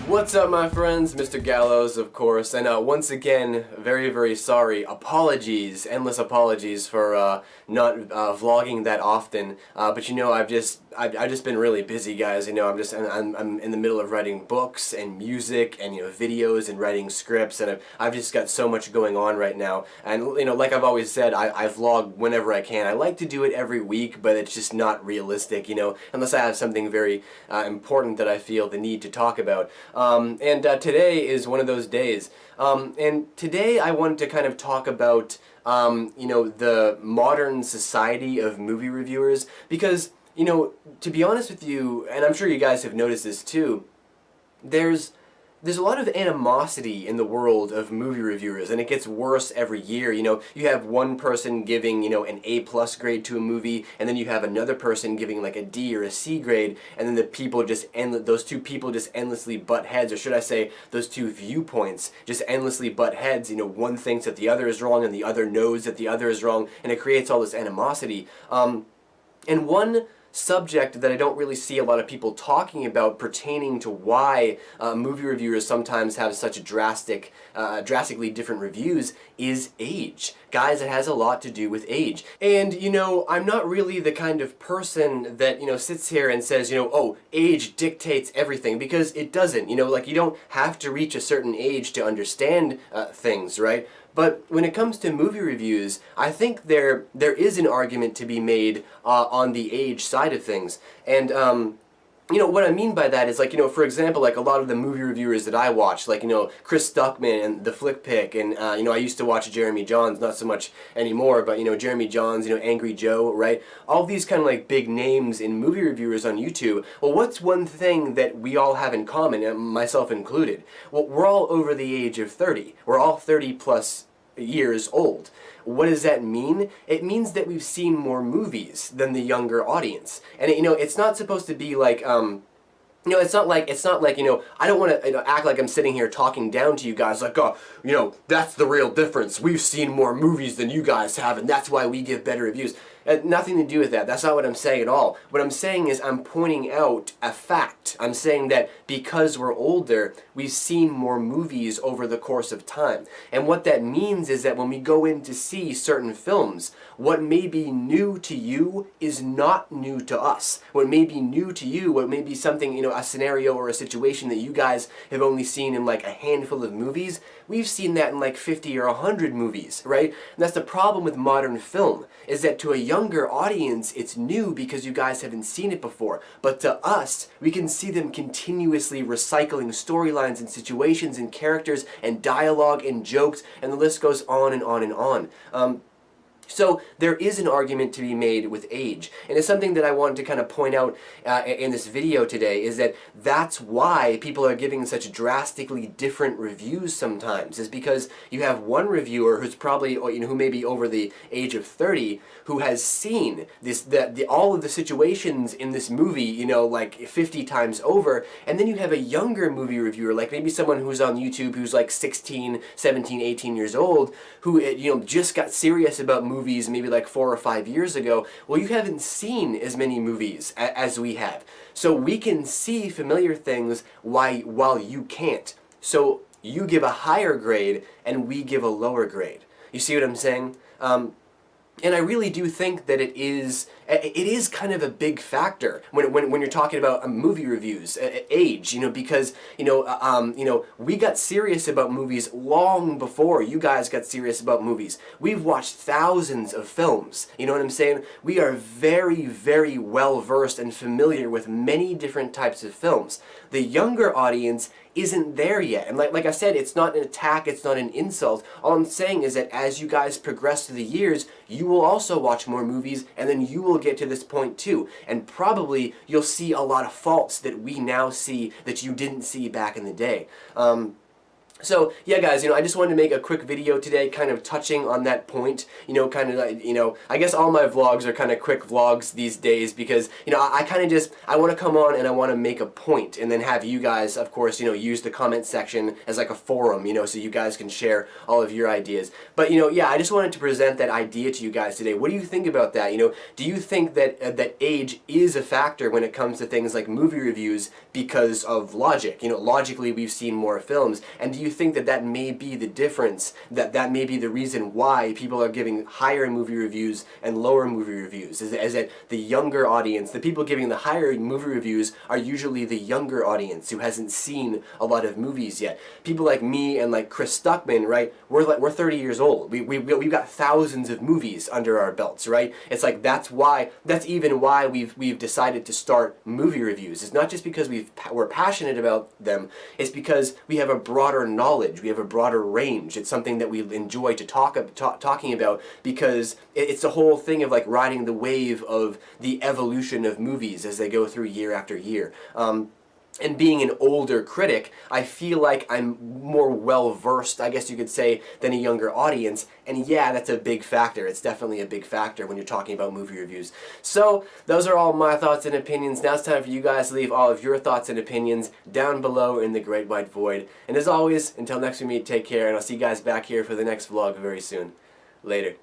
What's up, my friends? Mr. Gallows, of course, and once again, very, very sorry. Apologies, endless apologies for not vlogging that often. But you know, I've just been really busy, guys. You know, I'm in the middle of writing books and music and videos and writing scripts, and I've just got so much going on right now. And like I've always said, I vlog whenever I can. I like to do it every week, but it's just not realistic, unless I have something very important that I feel the need to talk about. Today is one of those days. And today I wanted to kind of talk about, the modern society of movie reviewers, because, to be honest with you, and I'm sure you guys have noticed this too, there's a lot of animosity in the world of movie reviewers, and it gets worse every year. You have one person giving, an A+ grade to a movie, and then you have another person giving like a D or a C grade, and then those two people just endlessly butt heads, or should I say, those two viewpoints just endlessly butt heads. One thinks that the other is wrong, and the other knows that the other is wrong, and it creates all this animosity. And one subject that I don't really see a lot of people talking about pertaining to why movie reviewers sometimes have such drastically different reviews is age. Guys, it has a lot to do with age. And, I'm not really the kind of person that, sits here and says, oh, age dictates everything, because it doesn't. Like, you don't have to reach a certain age to understand things, right? But when it comes to movie reviews, I think there is an argument to be made on the age side of things. And what I mean by that is, like, for example, like a lot of the movie reviewers that I watch, like, Chris Stuckman and The Flick Pick, and, I used to watch Jeremy Jahns, not so much anymore, but, Jeremy Jahns, Angry Joe, right? All these kind of, like, big names in movie reviewers on YouTube. Well, what's one thing that we all have in common, myself included? Well, we're all over the age of 30. We're all 30 plus years old. What does that mean? It means that we've seen more movies than the younger audience. And it's not supposed to be like it's not like, I don't want to act like I'm sitting here talking down to you guys like, oh, that's the real difference. We've seen more movies than you guys have, and that's why we give better reviews. Nothing to do with that. That's not what I'm saying at all. What I'm saying is I'm pointing out a fact. I'm saying that because we're older, we've seen more movies over the course of time. And what that means is that when we go in to see certain films, what may be new to you is not new to us. What may be new to you, what may be something, a scenario or a situation that you guys have only seen in like a handful of movies, we've seen that in like 50 or 100 movies, right? And that's the problem with modern film, is that to a younger audience, it's new because you guys haven't seen it before. But to us, we can see them continuously recycling storylines and situations and characters and dialogue and jokes, and the list goes on and on and on. So there is an argument to be made with age, and it's something that I wanted to kind of point out in this video today, is that that's why people are giving such drastically different reviews sometimes, is because you have one reviewer who's probably, who may be over the age of 30, who has seen all of the situations in this movie, like 50 times over, and then you have a younger movie reviewer, like maybe someone who's on YouTube who's like 16, 17, 18 years old, who, just got serious about movies maybe like 4 or 5 years ago. Well, you haven't seen as many movies as we have. So we can see familiar things while you can't. So you give a higher grade and we give a lower grade. You see what I'm saying? And I really do think that it is kind of a big factor when you're talking about movie reviews, age, because, we got serious about movies long before you guys got serious about movies. We've watched thousands of films, you know what I'm saying? We are very, very well versed and familiar with many different types of films. The younger audience isn't there yet. And like I said, it's not an attack, it's not an insult. All I'm saying is that as you guys progress through the years, you will also watch more movies, and then you will get to this point too. And probably you'll see a lot of faults that we now see that you didn't see back in the day. So yeah, guys, I just wanted to make a quick video today, kind of touching on that point. Kind of like, I guess all my vlogs are kind of quick vlogs these days because I kind of just I want to come on and I want to make a point, and then have you guys, of course, use the comment section as like a forum, so you guys can share all of your ideas. But yeah, I just wanted to present that idea to you guys today. What do you think about that? Do you think that that age is a factor when it comes to things like movie reviews because of logic? Logically, we've seen more films, and do you think that that may be the difference, that may be the reason why people are giving higher movie reviews and lower movie reviews, is that the younger audience, the people giving the higher movie reviews are usually the younger audience who hasn't seen a lot of movies yet. People like me and like Chris Stuckman, right, we're 30 years old. We've got thousands of movies under our belts, right? It's like that's even why we've decided to start movie reviews. It's not just because we're passionate about them, it's because we have a broader knowledge, we have a broader range. It's something that we enjoy to talking about, because it's the whole thing of like riding the wave of the evolution of movies as they go through year after year. And being an older critic, I feel like I'm more well-versed, I guess you could say, than a younger audience. And yeah, that's a big factor. It's definitely a big factor when you're talking about movie reviews. So, those are all my thoughts and opinions. Now it's time for you guys to leave all of your thoughts and opinions down below in the great white void. And as always, until next we meet, take care, and I'll see you guys back here for the next vlog very soon. Later.